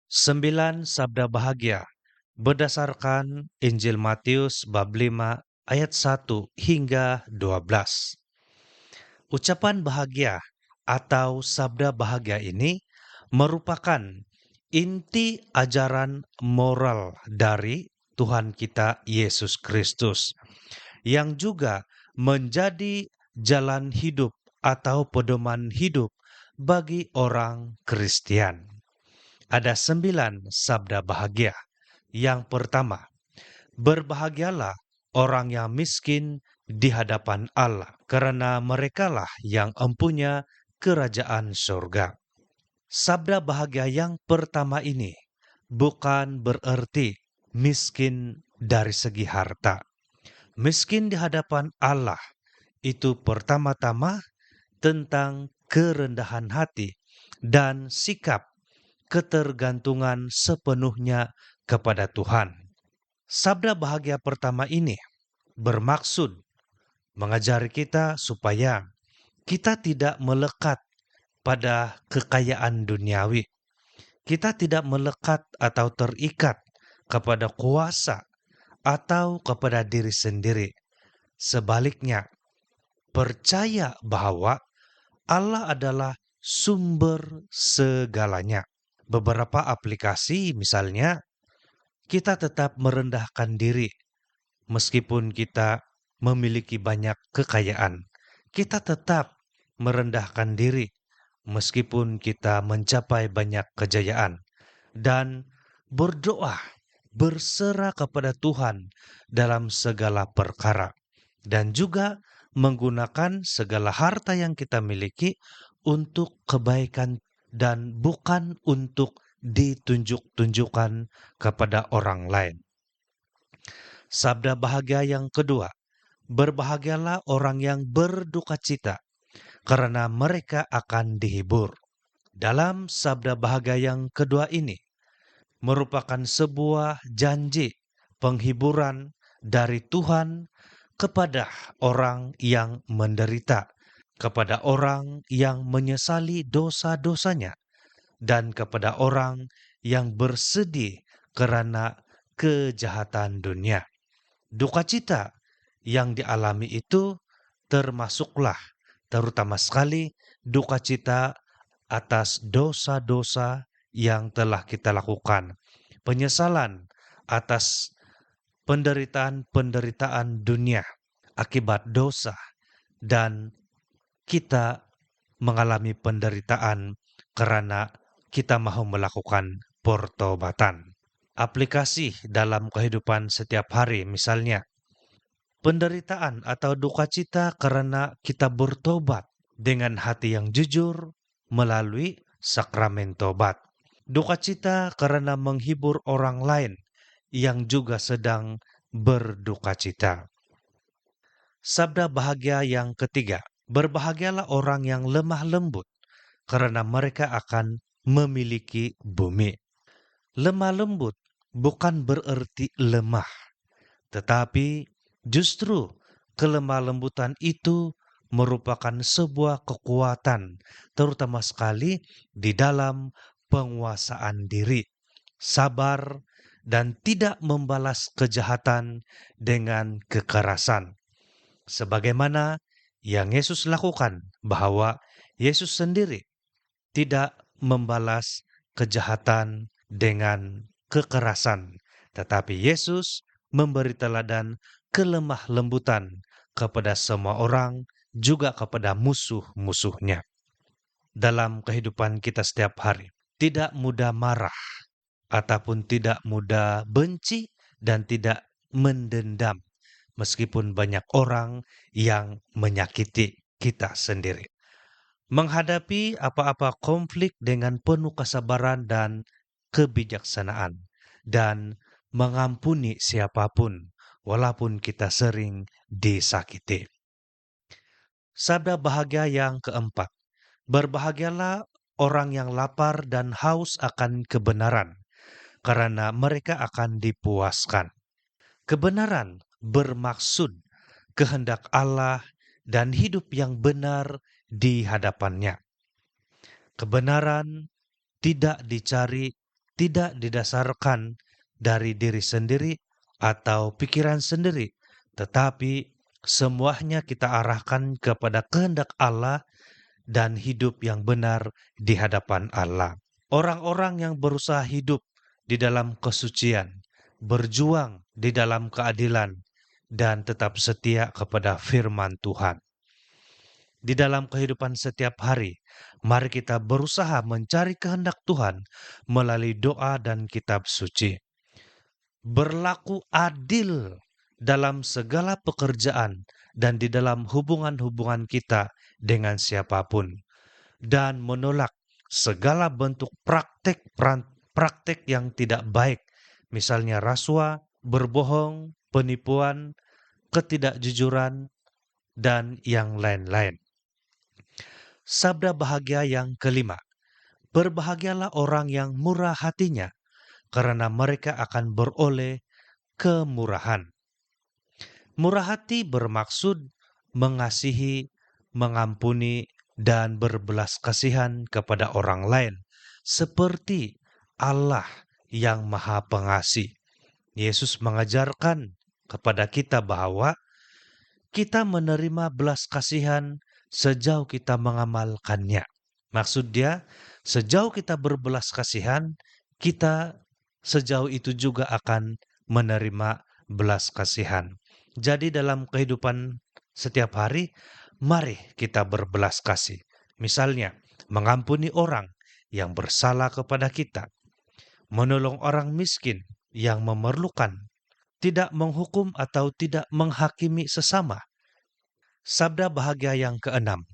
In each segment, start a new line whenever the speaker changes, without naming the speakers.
9 sabda bahagia berdasarkan Injil Matius bab 5 ayat 1 hingga 12. Ucapan bahagia atau sabda bahagia ini merupakan inti ajaran moral dari Tuhan kita Yesus Kristus yang juga menjadi jalan hidup atau pedoman hidup bagi orang Kristen. Ada 9 sabda bahagia. Yang pertama, berbahagialah orang yang miskin di hadapan Allah, karena merekalah yang empunya kerajaan surga. Sabda bahagia yang pertama ini bukan berarti miskin dari segi harta. Miskin di hadapan Allah itu pertama-tama tentang kerendahan hati dan sikap ketergantungan sepenuhnya kepada Tuhan. Sabda bahagia pertama ini bermaksud mengajari kita supaya kita tidak melekat pada kekayaan duniawi. Kita tidak melekat atau terikat kepada kuasa atau kepada diri sendiri. Sebaliknya, percaya bahwa Allah adalah sumber segalanya. Beberapa aplikasi misalnya, kita tetap merendahkan diri meskipun kita memiliki banyak kekayaan. Kita tetap merendahkan diri meskipun kita mencapai banyak kejayaan. Dan berdoa, berserah kepada Tuhan dalam segala perkara. Dan juga menggunakan segala harta yang kita miliki untuk kebaikan dan bukan untuk ditunjuk-tunjukkan kepada orang lain. Sabda bahagia yang kedua, berbahagialah orang yang berduka cita, karena mereka akan dihibur. Dalam sabda bahagia yang kedua ini, merupakan sebuah janji penghiburan dari Tuhan kepada orang yang menderita, kepada orang yang menyesali dosa-dosanya, dan kepada orang yang bersedih karena kejahatan dunia. Duka cita yang dialami itu termasuklah terutama sekali duka cita atas dosa-dosa yang telah kita lakukan. Penyesalan atas penderitaan-penderitaan dunia akibat dosa, dan kita mengalami penderitaan karena kita mau melakukan pertobatan. Aplikasi dalam kehidupan setiap hari misalnya, penderitaan atau duka cita karena kita bertobat dengan hati yang jujur melalui sakramen tobat. Duka cita karena menghibur orang lain yang juga sedang berduka cita. Sabda bahagia yang ketiga, berbahagialah orang yang lemah lembut, karena mereka akan memiliki bumi. Lemah lembut bukan berarti lemah, tetapi justru kelemah lembutan itu merupakan sebuah kekuatan, terutama sekali di dalam penguasaan diri, sabar, dan tidak membalas kejahatan dengan kekerasan. Sebagaimana yang Yesus lakukan, bahwa Yesus sendiri tidak membalas kejahatan dengan kekerasan, tetapi Yesus memberi teladan kelemah lembutan kepada semua orang, juga kepada musuh-musuhnya. Dalam kehidupan kita setiap hari, tidak mudah marah, ataupun tidak mudah benci, dan tidak mendendam, meskipun banyak orang yang menyakiti kita sendiri. Menghadapi apa-apa konflik dengan penuh kesabaran dan kebijaksanaan, dan mengampuni siapapun walaupun kita sering disakiti. Sabda bahagia yang keempat, berbahagialah orang yang lapar dan haus akan kebenaran, karena mereka akan dipuaskan. Kebenaran bermaksud kehendak Allah dan hidup yang benar di hadapannya. Kebenaran tidak dicari tidak didasarkan dari diri sendiri atau pikiran sendiri, tetapi semuanya kita arahkan kepada kehendak Allah dan hidup yang benar di hadapan Allah. Orang-orang yang berusaha hidup di dalam kesucian, berjuang di dalam keadilan, dan tetap setia kepada firman Tuhan. Di dalam kehidupan setiap hari, mari kita berusaha mencari kehendak Tuhan melalui doa dan kitab suci. Berlaku adil dalam segala pekerjaan dan di dalam hubungan-hubungan kita dengan siapapun. Dan menolak segala bentuk praktek yang tidak baik, misalnya rasuah, berbohong, penipuan, ketidakjujuran, dan yang lain-lain. Sabda bahagia yang kelima, berbahagialah orang yang murah hatinya, karena mereka akan beroleh kemurahan. Murah hati bermaksud mengasihi, mengampuni, dan berbelas kasihan kepada orang lain, seperti Allah yang Maha Pengasih. Yesus mengajarkan kepada kita bahwa kita menerima belas kasihan sejauh kita mengamalkannya. Maksud dia, sejauh kita berbelas kasihan, kita sejauh itu juga akan menerima belas kasihan. Jadi dalam kehidupan setiap hari, mari kita berbelas kasih. Misalnya, mengampuni orang yang bersalah kepada kita, menolong orang miskin yang memerlukan, tidak menghukum atau tidak menghakimi sesama. Sabda bahagia yang keenam,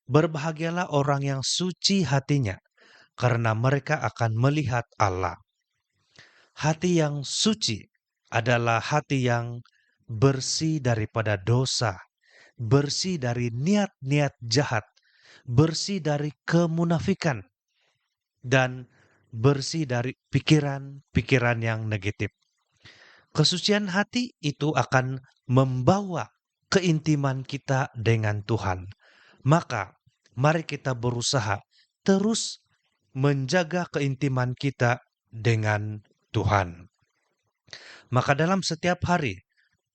berbahagialah orang yang suci hatinya, karena mereka akan melihat Allah. Hati yang suci adalah hati yang bersih daripada dosa, bersih dari niat-niat jahat, bersih dari kemunafikan, dan bersih dari pikiran-pikiran yang negatif. Kesucian hati itu akan membawa keintiman kita dengan Tuhan. Maka, mari kita berusaha terus menjaga keintiman kita dengan Tuhan. Maka dalam setiap hari,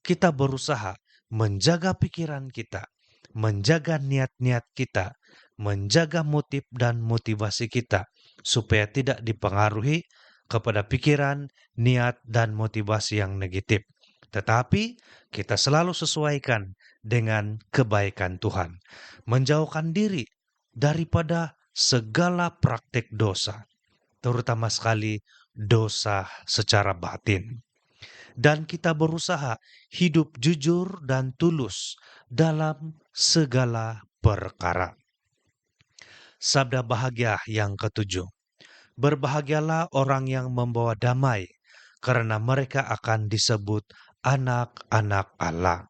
kita berusaha menjaga pikiran kita, menjaga niat-niat kita, menjaga motif dan motivasi kita, supaya tidak dipengaruhi kepada pikiran, niat, dan motivasi yang negatif. Tetapi kita selalu sesuaikan dengan kebaikan Tuhan. Menjauhkan diri daripada segala praktek dosa, terutama sekali dosa secara batin. Dan kita berusaha hidup jujur dan tulus dalam segala perkara. Sabda bahagia yang ketujuh. Berbahagialah orang yang membawa damai, karena mereka akan disebut anak-anak Allah.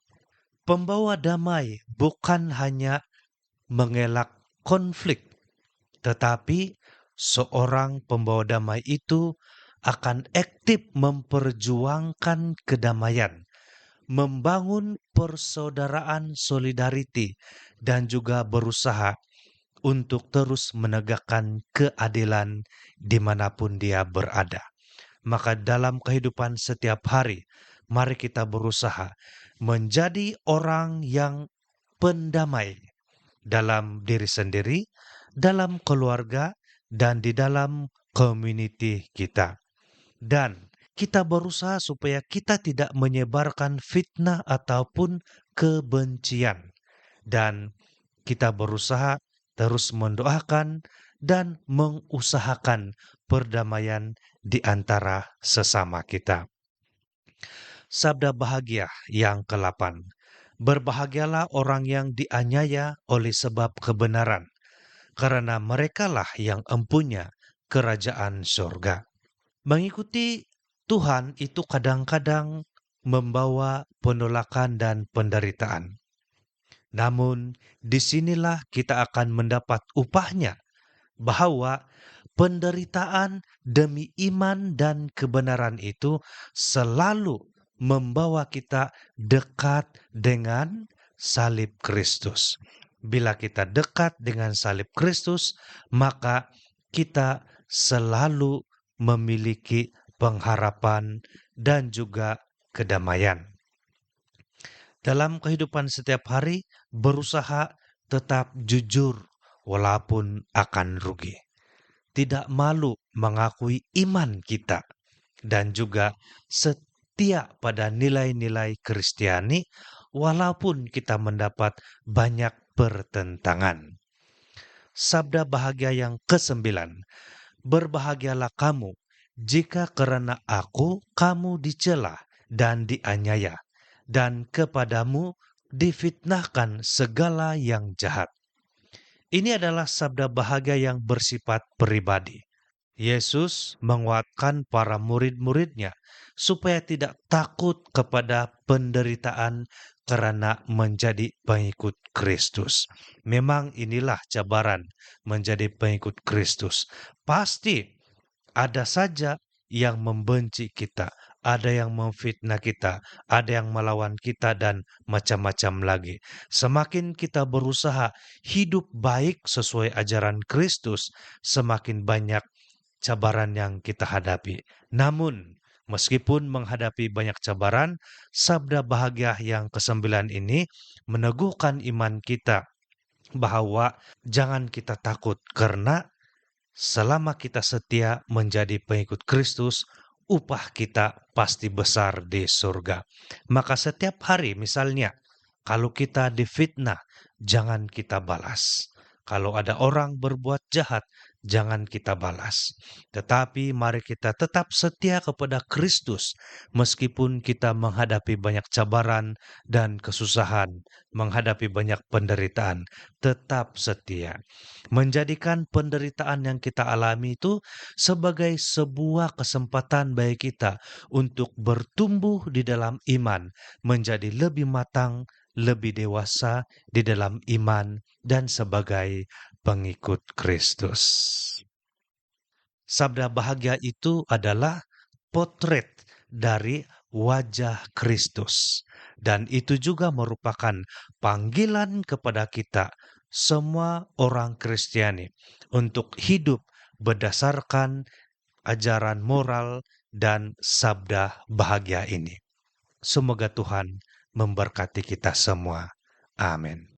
Pembawa damai bukan hanya mengelak konflik, tetapi seorang pembawa damai itu akan aktif memperjuangkan kedamaian, membangun persaudaraan solidariti, dan juga berusaha untuk terus menegakkan keadilan dimanapun dia berada. Maka dalam kehidupan setiap hari, mari kita berusaha menjadi orang yang pendamai dalam diri sendiri, dalam keluarga, dan di dalam community kita. Dan kita berusaha supaya kita tidak menyebarkan fitnah ataupun kebencian. Dan kita berusaha terus mendoakan dan mengusahakan perdamaian di antara sesama kita. Sabda bahagia yang ke-8. Berbahagialah orang yang dianiaya oleh sebab kebenaran, karena merekalah yang empunya kerajaan surga. Mengikuti Tuhan itu kadang-kadang membawa penolakan dan penderitaan. Namun, disinilah kita akan mendapat upahnya, bahwa penderitaan demi iman dan kebenaran itu selalu membawa kita dekat dengan salib Kristus. Bila kita dekat dengan salib Kristus, maka kita selalu memiliki pengharapan dan juga kedamaian. Dalam kehidupan setiap hari, berusaha tetap jujur walaupun akan rugi. Tidak malu mengakui iman kita dan juga setia pada nilai-nilai Kristiani walaupun kita mendapat banyak pertentangan. Sabda bahagia yang ke-9, berbahagialah kamu jika karena aku kamu dicela dan dianiaya, dan kepadamu difitnahkan segala yang jahat. Ini adalah sabda bahagia yang bersifat pribadi. Yesus menguatkan para murid-muridnya supaya tidak takut kepada penderitaan karena menjadi pengikut Kristus. Memang inilah cabaran menjadi pengikut Kristus. Pasti ada saja yang membenci kita, ada yang memfitnah kita, ada yang melawan kita, dan macam-macam lagi. Semakin kita berusaha hidup baik sesuai ajaran Kristus, semakin banyak cabaran yang kita hadapi. Namun, meskipun menghadapi banyak cabaran, sabda bahagia yang ke-9 ini meneguhkan iman kita bahwa jangan kita takut karena selama kita setia menjadi pengikut Kristus, upah kita pasti besar di surga. Maka setiap hari misalnya, kalau kita difitnah, jangan kita balas. Kalau ada orang berbuat jahat, jangan kita balas. Tetapi mari kita tetap setia kepada Kristus, meskipun kita menghadapi banyak cabaran dan kesusahan, menghadapi banyak penderitaan, tetap setia. Menjadikan penderitaan yang kita alami itu sebagai sebuah kesempatan bagi kita untuk bertumbuh di dalam iman, menjadi lebih matang, lebih dewasa di dalam iman, dan sebagai pengikut Kristus. Sabda bahagia itu adalah potret dari wajah Kristus. Dan itu juga merupakan panggilan kepada kita, semua orang Kristiani, untuk hidup berdasarkan ajaran moral dan sabda bahagia ini. Semoga Tuhan memberkati kita semua. Amin.